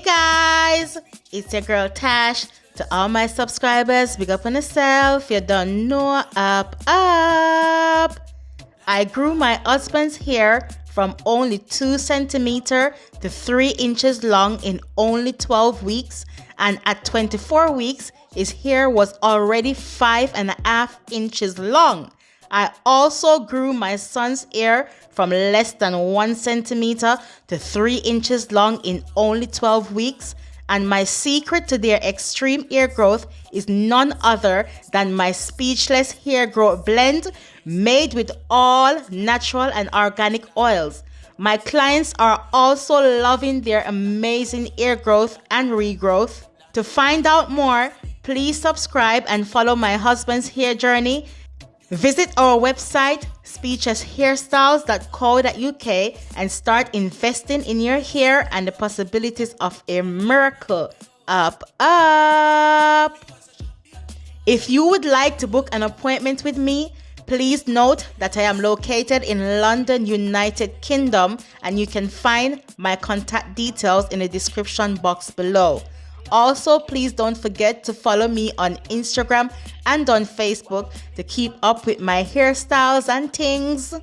guys, it's your girl Tash. To all my subscribers, big up on yourself. You don't know, up. I grew my husband's hair from only 2 centimeters to 3 inches long in only 12 weeks, and at 24 weeks, his hair was already 5.5 inches long. I also grew my son's hair from less than 1 centimeter to 3 inches long in only 12 weeks. And my secret to their extreme hair growth is none other than my speechless hair growth blend made with all natural and organic oils. My clients are also loving their amazing hair growth and regrowth. To find out more, please subscribe and follow my husband's hair journey. Visit our website, speechlesshairstyles.co.uk, and start investing in your hair and the possibilities of a miracle. Up. If you would like to book an appointment with me, please note that I am located in London, United Kingdom, and you can find my contact details in the description box below. Also, please don't forget to follow me on Instagram and on Facebook to keep up with my hairstyles and things.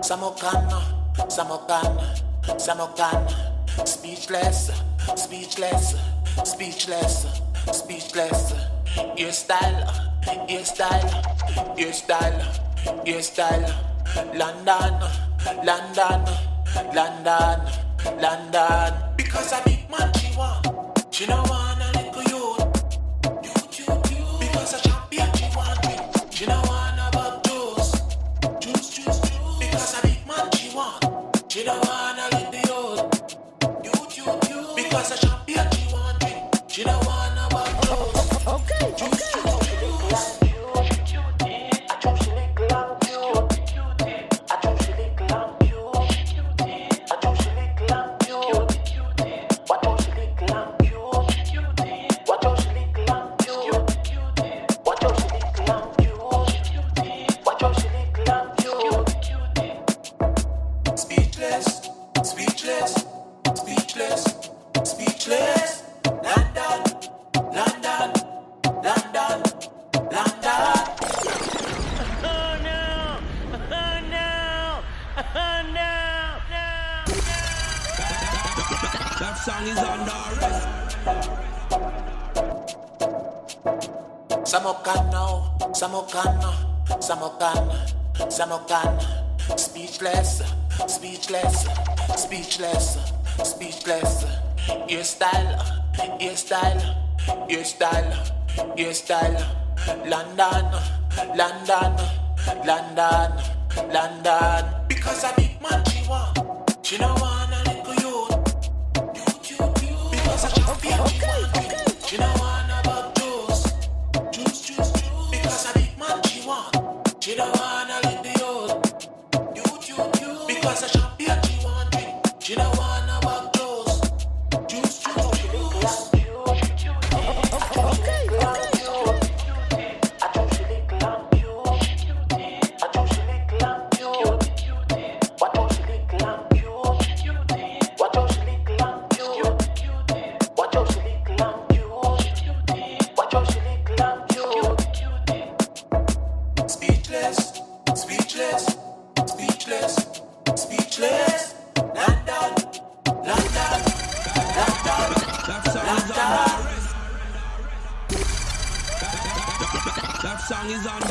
Samokana, speechless, hairstyle, London, because I big man she want, she no want a little youth, because I champion she want me, she no want about juice, because I big man she want, she no want a little youth, because I champion she want me, she no want about juice, okay. Samokana, speechless, hairstyle, London, because a big man she want, she no want a little youth, because a champion she want, she no want about you. She don't wanna leave the house. Because a champion she want drink. She don't wanna back close. Juice. Speechless. London. That song is on.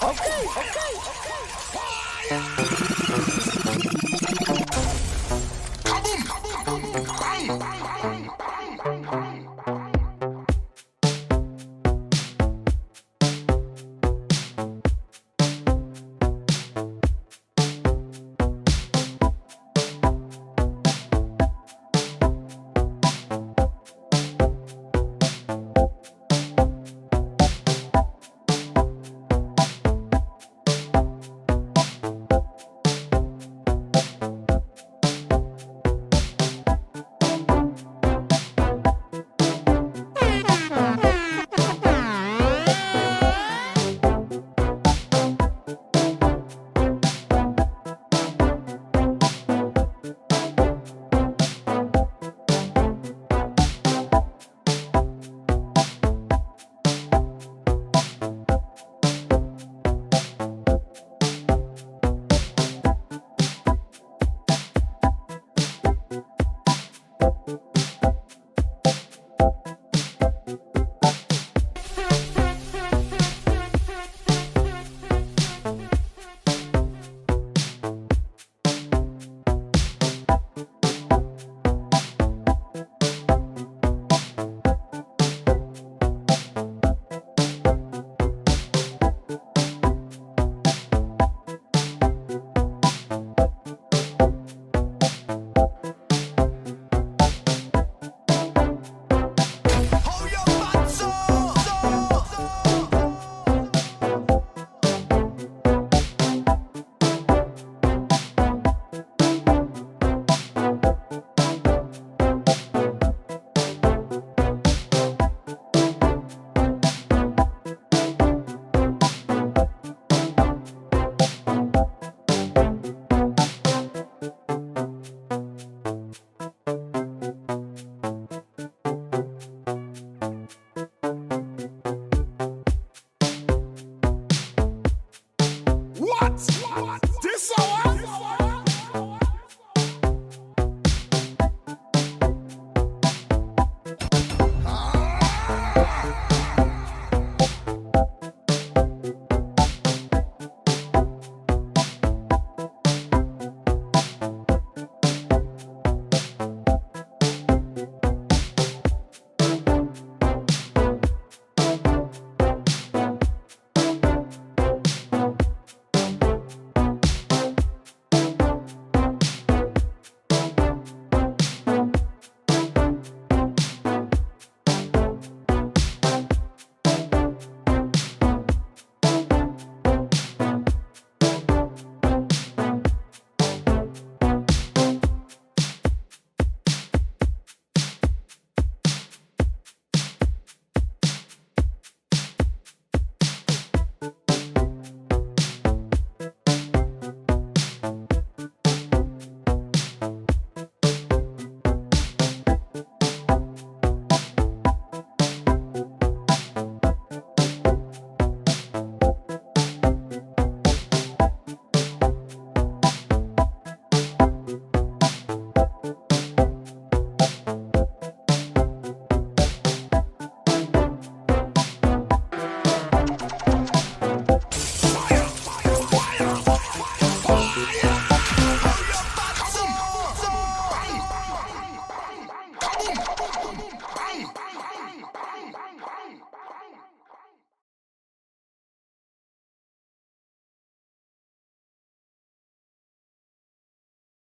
Okay.